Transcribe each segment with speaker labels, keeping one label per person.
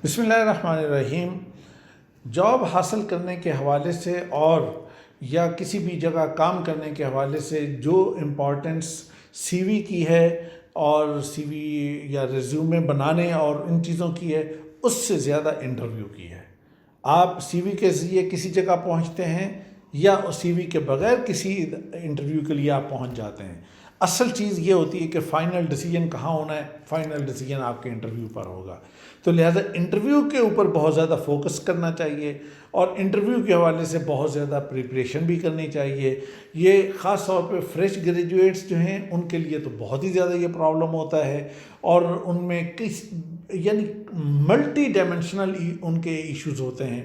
Speaker 1: بسم اللہ الرحمن الرحیم۔ جاب حاصل کرنے کے حوالے سے اور یا کسی بھی جگہ کام کرنے کے حوالے سے جو امپورٹنس سی وی کی ہے اور سی وی یا ریزیومے بنانے اور ان چیزوں کی ہے، اس سے زیادہ انٹرویو کی ہے۔ آپ سی وی کے ذریعے کسی جگہ پہنچتے ہیں یا سی وی کے بغیر کسی انٹرویو کے لیے آپ پہنچ جاتے ہیں۔ اصل چیز یہ ہوتی ہے کہ فائنل ڈیسیجن کہاں ہونا ہے، فائنل ڈیسیجن آپ کے انٹرویو پر ہوگا۔ تو لہٰذا انٹرویو کے اوپر بہت زیادہ فوکس کرنا چاہیے اور انٹرویو کے حوالے سے بہت زیادہ پریپریشن بھی کرنی چاہیے۔ یہ خاص طور پہ فریش گریجویٹس جو ہیں ان کے لیے تو بہت ہی زیادہ یہ پرابلم ہوتا ہے، اور ان میں یعنی ملٹی ڈائمینشنل ان کے ایشوز ہوتے ہیں،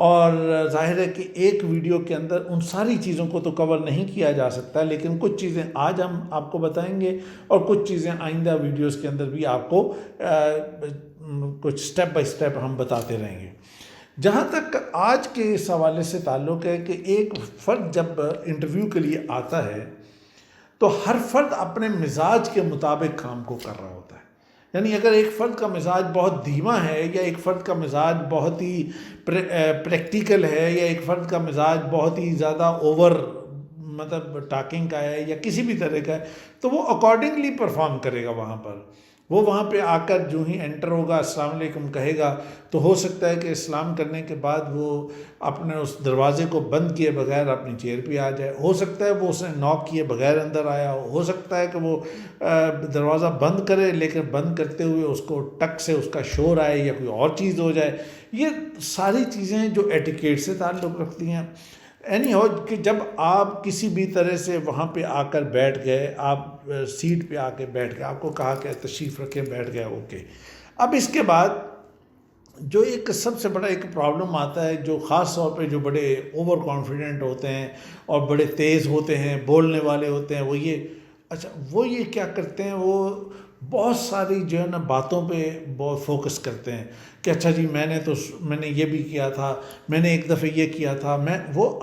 Speaker 1: اور ظاہر ہے کہ ایک ویڈیو کے اندر ان ساری چیزوں کو تو کور نہیں کیا جا سکتا، لیکن کچھ چیزیں آج ہم آپ کو بتائیں گے اور کچھ چیزیں آئندہ ویڈیوز کے اندر بھی آپ کو کچھ سٹیپ بائی سٹیپ ہم بتاتے رہیں گے۔ جہاں تک آج کے اس حوالے سے تعلق ہے کہ ایک فرد جب انٹرویو کے لیے آتا ہے تو ہر فرد اپنے مزاج کے مطابق کام کو کر رہا ہوتا ہے۔ یعنی اگر ایک فرد کا مزاج بہت دھیما ہے، یا ایک فرد کا مزاج بہت ہی پریکٹیکل ہے، یا ایک فرد کا مزاج بہت ہی زیادہ اوور مطلب ٹاکنگ کا ہے یا کسی بھی طرح کا ہے، تو وہ اکارڈنگلی پرفارم کرے گا۔ وہاں پہ آ کر جو ہی انٹر ہوگا، السلام علیکم کہے گا، تو ہو سکتا ہے کہ اسلام کرنے کے بعد وہ اپنے اس دروازے کو بند کیے بغیر اپنی چیئر پہ آ جائے، ہو سکتا ہے وہ اس نے ناک کیے بغیر اندر آیا ہو سکتا ہے کہ وہ دروازہ بند کرے لیکن بند کرتے ہوئے اس کو ٹک سے اس کا شور آئے یا کوئی اور چیز ہو جائے۔ یہ ساری چیزیں جو ایٹیکیٹ سے تعلق رکھتی ہیں۔ اینی ہو کہ جب آپ کسی بھی طرح سے وہاں پہ آ کر بیٹھ گئے، آپ سیٹ پہ آ کے بیٹھ گئے، آپ کو کہا کہ تشریف رکھیں، بیٹھ گئے، اوکے۔ اب اس کے بعد جو ایک سب سے بڑا ایک پرابلم آتا ہے، جو خاص طور پہ جو بڑے اوور کانفیڈنٹ ہوتے ہیں اور بڑے تیز ہوتے ہیں، بولنے والے ہوتے ہیں، وہ یہ کیا کرتے ہیں، وہ بہت ساری جو ہے نا باتوں پہ بہت فوکس کرتے ہیں کہ اچھا جی میں نے یہ بھی کیا تھا، میں نے ایک دفعہ یہ کیا تھا،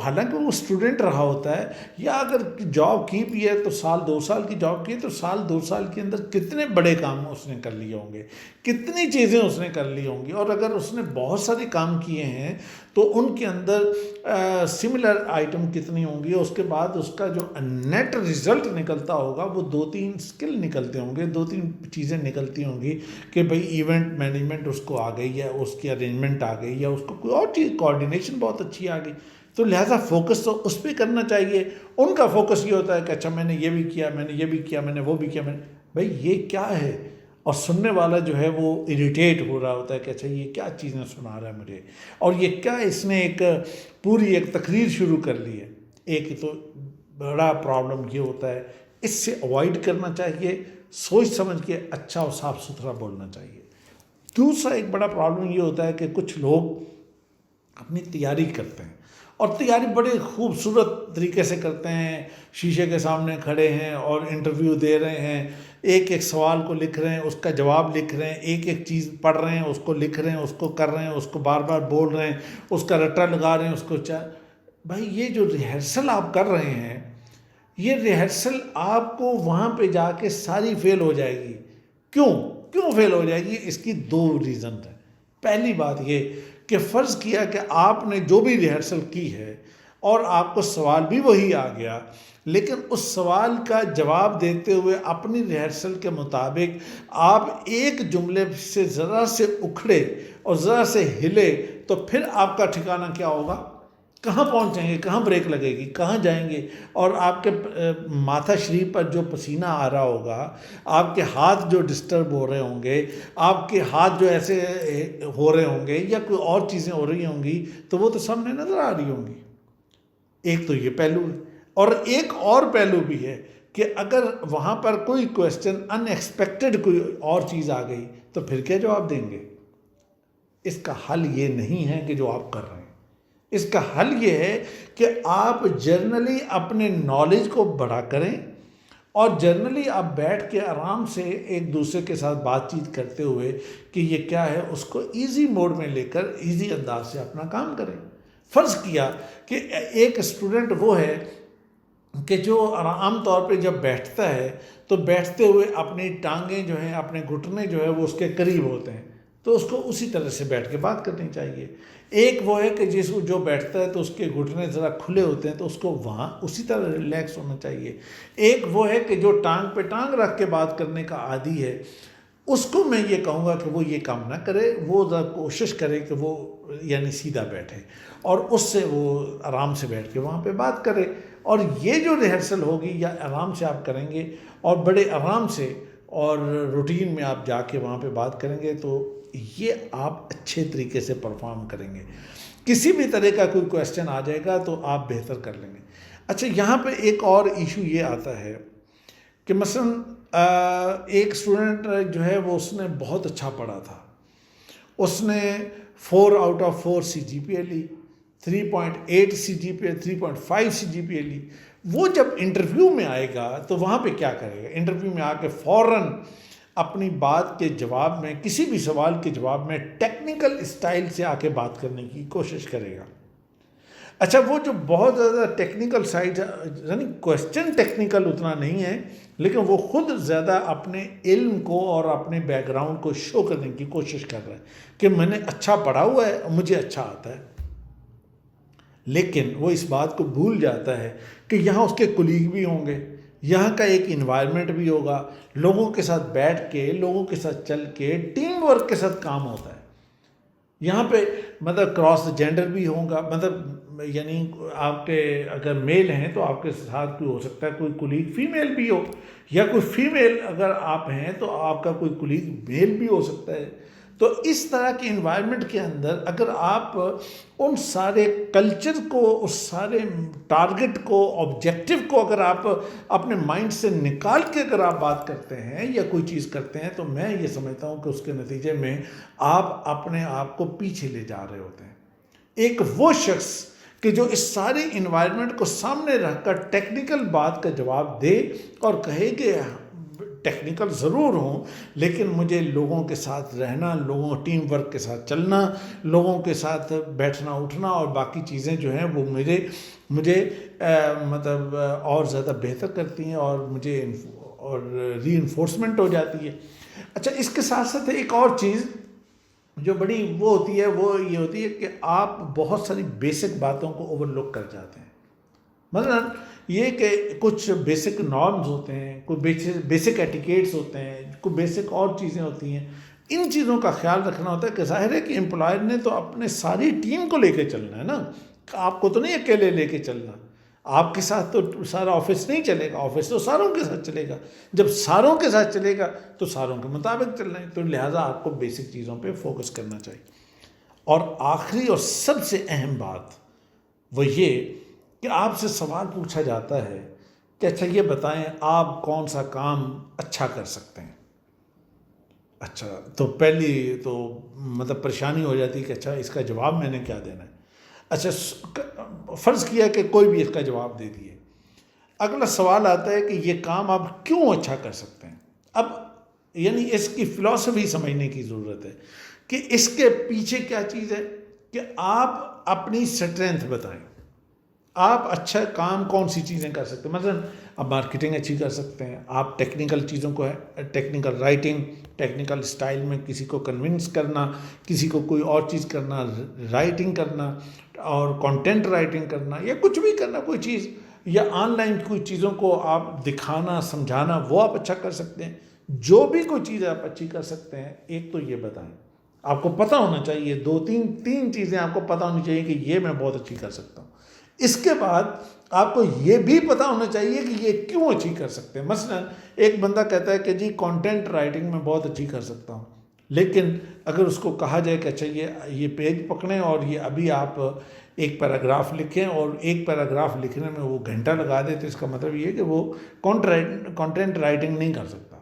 Speaker 1: حالانکہ وہ اسٹوڈنٹ رہا ہوتا ہے، یا اگر جاب کی بھی ہے تو سال 2 سال کی جاب کی ہے تو سال 2 سال کے اندر کتنے بڑے کام اس نے کر لیے ہوں گے، کتنی چیزیں اس نے کر لی ہوں گی، اور اگر اس نے بہت سارے کام کیے ہیں تو ان کے اندر سملر آئٹم کتنی ہوں گی، اس کے بعد اس کا جو نیٹ رزلٹ نکلتا ہوگا وہ 2-3 سکل نکلتے ہوں گے، 2-3 چیزیں نکلتی ہوں گی کہ بھئی ایونٹ مینجمنٹ اس کو آ گئی ہے، اس کی ارینجمنٹ آ گئی، یا اس کو کوئی اور چیز کوآرڈینیشن بہت اچھی آ گئی، تو لہٰذا فوکس تو اس پہ کرنا چاہیے۔ ان کا فوکس یہ ہوتا ہے کہ اچھا میں نے یہ بھی کیا، میں نے یہ بھی کیا، میں نے وہ بھی کیا، بھئی یہ کیا ہے، اور سننے والا جو ہے وہ اریٹیٹ ہو رہا ہوتا ہے کہ اچھا یہ کیا چیزیں سنا رہا ہے مجھے، اور یہ کیا اس نے ایک پوری ایک تقریر شروع کر لی ہے۔ ایک تو بڑا پرابلم یہ ہوتا ہے، اس سے اوائڈ کرنا چاہیے، سوچ سمجھ کے اچھا اور صاف ستھرا بولنا چاہیے۔ دوسرا ایک بڑا پرابلم یہ ہوتا ہے کہ کچھ لوگ اپنی تیاری کرتے ہیں، اور تیاری بڑے خوبصورت طریقے سے کرتے ہیں، شیشے کے سامنے کھڑے ہیں اور انٹرویو دے رہے ہیں، ایک ایک سوال کو لکھ رہے ہیں، اس کا جواب لکھ رہے ہیں، ایک ایک چیز پڑھ رہے ہیں، اس کو لکھ رہے ہیں، اس کو کر رہے ہیں، اس کو بار بار بول رہے ہیں، اس کا رٹا لگا رہے ہیں، اس کو بھائی یہ جو ریہرسل آپ کر رہے ہیں، یہ ریہرسل آپ کو وہاں پہ جا کے ساری فیل ہو جائے گی۔ کیوں فیل ہو جائے گی؟ اس کی 2 ریزن ہیں۔ پہلی بات یہ کہ فرض کیا کہ آپ نے جو بھی ریہرسل کی ہے اور آپ کو سوال بھی وہی آ گیا، لیکن اس سوال کا جواب دیتے ہوئے اپنی ریہرسل کے مطابق آپ ایک جملے سے ذرا سے اکھڑے اور ذرا سے ہلے، تو پھر آپ کا ٹھکانہ کیا ہوگا؟ کہاں پہنچیں گے؟ کہاں بریک لگے گی؟ کہاں جائیں گے؟ اور آپ کے ماتھا شریف پر جو پسینہ آ رہا ہوگا، آپ کے ہاتھ جو ڈسٹرب ہو رہے ہوں گے، آپ کے ہاتھ جو ایسے ہو رہے ہوں گے، یا کوئی اور چیزیں ہو رہی ہوں گی، تو وہ تو سامنے نظر آ رہی ہوں گی۔ ایک تو یہ پہلو ہے، اور ایک اور پہلو بھی ہے کہ اگر وہاں پر کوئی کویسچن ان ایکسپیکٹڈ کوئی اور چیز آ گئی تو پھر کیا جواب دیں گے؟ اس کا حل یہ نہیں ہے کہ جو آپ کر رہے ہیں، اس کا حل یہ ہے کہ آپ جرنلی اپنے نالج کو بڑا کریں، اور جرنلی آپ بیٹھ کے آرام سے ایک دوسرے کے ساتھ بات چیت کرتے ہوئے کہ یہ کیا ہے، اس کو ایزی موڈ میں لے کر ایزی انداز سے اپنا کام کریں۔ فرض کیا کہ ایک اسٹوڈنٹ وہ ہے کہ جو عام طور پہ جب بیٹھتا ہے تو بیٹھتے ہوئے اپنی ٹانگیں جو ہیں، اپنے گھٹنے جو ہے وہ اس کے قریب ہوتے ہیں، تو اس کو اسی طرح سے بیٹھ کے بات کرنی چاہیے. ایک وہ ہے کہ جو بیٹھتا ہے تو اس کے گھٹنے ذرا کھلے ہوتے ہیں تو اس کو وہاں اسی طرح ریلیکس ہونا چاہیے. ایک وہ ہے کہ جو ٹانگ پہ ٹانگ رکھ کے بات کرنے کا عادی ہے، اس کو میں یہ کہوں گا کہ وہ یہ کام نہ کرے، وہ ذرا کوشش کرے کہ وہ یعنی سیدھا بیٹھے اور اس سے وہ آرام سے بیٹھ کے وہاں پہ بات کرے. اور یہ جو ریہرسل ہوگی یا آرام سے آپ کریں گے اور بڑے آرام سے اور روٹین میں آپ جا کے وہاں پہ بات کریں گے تو یہ آپ اچھے طریقے سے پرفارم کریں گے. کسی بھی طرح کا کوئی کویسچن آ جائے گا تو آپ بہتر کر لیں گے. اچھا، یہاں پہ ایک اور ایشو یہ آتا ہے کہ مثلا ایک اسٹوڈنٹ جو ہے وہ اس نے بہت اچھا پڑھا تھا، اس نے 4 آؤٹ آف 4 سی جی پی اے لی، 3.8 سی جی پی اے، 3.5 سی جی پی اے لی. وہ جب انٹرویو میں آئے گا تو وہاں پہ کیا کرے گا؟ انٹرویو میں آ کے فوراً اپنی بات کے جواب میں، کسی بھی سوال کے جواب میں ٹیکنیکل اسٹائل سے آ کے بات کرنے کی کوشش کرے گا. اچھا، وہ جو بہت زیادہ ٹیکنیکل سائڈ، یعنی کویسچن ٹیکنیکل اتنا نہیں ہے، لیکن وہ خود زیادہ اپنے علم کو اور اپنے بیک گراؤنڈ کو شو کرنے کی کوشش کر رہا ہے کہ میں نے اچھا پڑھا ہوا ہے، مجھے اچھا آتا ہے. لیکن وہ اس بات کو بھول جاتا ہے کہ یہاں اس کے کولیگ بھی ہوں گے، یہاں کا ایک انوائرمنٹ بھی ہوگا، لوگوں کے ساتھ بیٹھ کے، لوگوں کے ساتھ چل کے، ٹیم ورک کے ساتھ کام ہوتا ہے. یہاں پہ مطلب کراس جینڈر بھی ہوگا، مطلب یعنی آپ کے اگر میل ہیں تو آپ کے ساتھ کوئی ہو سکتا ہے کوئی کولیگ فیمیل بھی ہو، یا کوئی فیمیل اگر آپ ہیں تو آپ کا کوئی کولیگ میل بھی ہو سکتا ہے. تو اس طرح کے انوائرمنٹ کے اندر اگر آپ ان سارے کلچر کو، اس سارے ٹارگٹ کو، آبجیکٹو کو اگر آپ اپنے مائنڈ سے نکال کے اگر آپ بات کرتے ہیں یا کوئی چیز کرتے ہیں تو میں یہ سمجھتا ہوں کہ اس کے نتیجے میں آپ اپنے آپ کو پیچھے لے جا رہے ہوتے ہیں. ایک وہ شخص کہ جو اس سارے انوائرمنٹ کو سامنے رکھ کر ٹیکنیکل بات کا جواب دے اور کہے کہ ٹیکنیکل ضرور ہوں لیکن مجھے لوگوں کے ساتھ رہنا، لوگوں ٹیم ورک کے ساتھ چلنا، لوگوں کے ساتھ بیٹھنا اٹھنا اور باقی چیزیں جو ہیں وہ مجھے مطلب اور زیادہ بہتر کرتی ہیں اور مجھے اور ری انفورسمنٹ ہو جاتی ہے. اچھا، اس کے ساتھ ساتھ ایک اور چیز جو بڑی وہ ہوتی ہے، وہ یہ ہوتی ہے کہ آپ بہت ساری بیسک باتوں کو اوور لک کر جاتے ہیں. مثلا یہ کہ کچھ بیسک نارمز ہوتے ہیں، کوئی بیسک ایٹیکیٹس ہوتے ہیں، کوئی بیسک اور چیزیں ہوتی ہیں. ان چیزوں کا خیال رکھنا ہوتا ہے کہ ظاہر ہے کہ امپلائر نے تو اپنے ساری ٹیم کو لے کے چلنا ہے نا، آپ کو تو نہیں اکیلے لے کے چلنا. آپ کے ساتھ تو سارا آفس نہیں چلے گا، آفس تو ساروں کے ساتھ چلے گا. جب ساروں کے ساتھ چلے گا تو ساروں کے مطابق چلنا ہے، تو لہٰذا آپ کو بیسک چیزوں پہ فوکس کرنا چاہیے. اور آخری اور سب سے اہم بات وہ یہ کہ آپ سے سوال پوچھا جاتا ہے کہ اچھا یہ بتائیں آپ کون سا کام اچھا کر سکتے ہیں. اچھا، تو پہلی تو مطلب پریشانی ہو جاتی ہے کہ اچھا اس کا جواب میں نے کیا دینا ہے. اچھا، فرض کیا کہ کوئی بھی اس کا جواب دے دیے. اگلا سوال آتا ہے کہ یہ کام آپ کیوں اچھا کر سکتے ہیں. اب یعنی اس کی فلسفی سمجھنے کی ضرورت ہے کہ اس کے پیچھے کیا چیز ہے کہ آپ اپنی سٹرینتھ بتائیں. آپ اچھا کام کون سی چیزیں کر سکتے ہیں. مثلا آپ مارکیٹنگ اچھی کر سکتے ہیں، آپ ٹیکنیکل چیزوں کو ٹیکنیکل رائٹنگ، ٹیکنیکل اسٹائل میں کسی کو کنونس کرنا، کسی کو کوئی اور چیز کرنا، رائٹنگ کرنا اور کنٹینٹ رائٹنگ کرنا یا کچھ بھی کرنا، کوئی چیز یا آن لائن کوئی چیزوں کو آپ دکھانا سمجھانا، وہ آپ اچھا کر سکتے ہیں. جو بھی کوئی چیز آپ اچھی کر سکتے ہیں، ایک تو یہ بتائیں. آپ کو پتہ ہونا چاہیے، تین چیزیں آپ کو پتہ ہونی چاہیے کہ یہ میں بہت اچھی کر سکتا ہوں. اس کے بعد آپ کو یہ بھی پتہ ہونا چاہیے کہ یہ کیوں اچھی کر سکتے ہیں. مثلا ایک بندہ کہتا ہے کہ جی کنٹینٹ رائٹنگ میں بہت اچھی کر سکتا ہوں، لیکن اگر اس کو کہا جائے کہ اچھا یہ پیج پکڑیں اور یہ ابھی آپ ایک پیراگراف لکھیں اور ایک پیراگراف لکھنے میں وہ گھنٹہ لگا دے، تو اس کا مطلب یہ ہے کہ وہ کنٹینٹ رائٹنگ نہیں کر سکتا.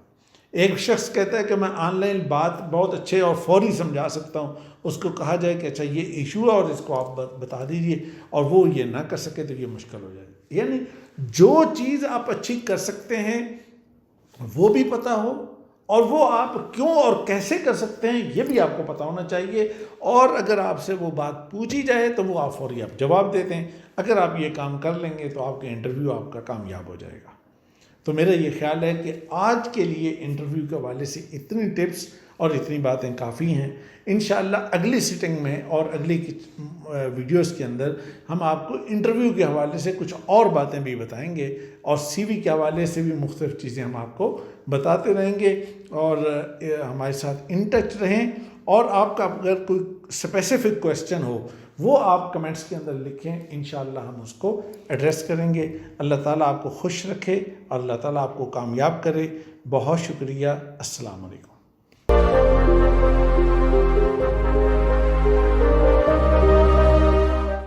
Speaker 1: ایک شخص کہتا ہے کہ میں آن لائن بات بہت اچھے اور فوری سمجھا سکتا ہوں، اس کو کہا جائے کہ اچھا یہ ایشو ہے اور اس کو آپ بتا دیجئے، اور وہ یہ نہ کر سکے تو یہ مشکل ہو جائے. یعنی جو چیز آپ اچھی کر سکتے ہیں وہ بھی پتہ ہو، اور وہ آپ کیوں اور کیسے کر سکتے ہیں یہ بھی آپ کو پتہ ہونا چاہیے. اور اگر آپ سے وہ بات پوچھی جائے تو وہ آپ فوری آپ جواب دیتے ہیں. اگر آپ یہ کام کر لیں گے تو آپ کا انٹرویو آپ کا کامیاب ہو جائے گا. تو میرا یہ خیال ہے کہ آج کے لیے انٹرویو کے حوالے سے اتنی ٹپس اور اتنی باتیں کافی ہیں. انشاءاللہ اگلی سیٹنگ میں اور اگلی ویڈیوز کے اندر ہم آپ کو انٹرویو کے حوالے سے کچھ اور باتیں بھی بتائیں گے, اور سی وی کے حوالے سے بھی مختلف چیزیں ہم آپ کو بتاتے رہیں گے. اور ہمارے ساتھ ان ٹچ رہیں, اور آپ کا اگر کوئی اسپیسیفک کویسچن ہو وہ آپ کمنٹس کے اندر لکھیں, انشاءاللہ ہم اس کو ایڈریس کریں گے. اللہ تعالیٰ آپ کو خوش رکھے اور اللہ تعالیٰ آپ کو کامیاب کرے. بہت شکریہ. السلام علیکم.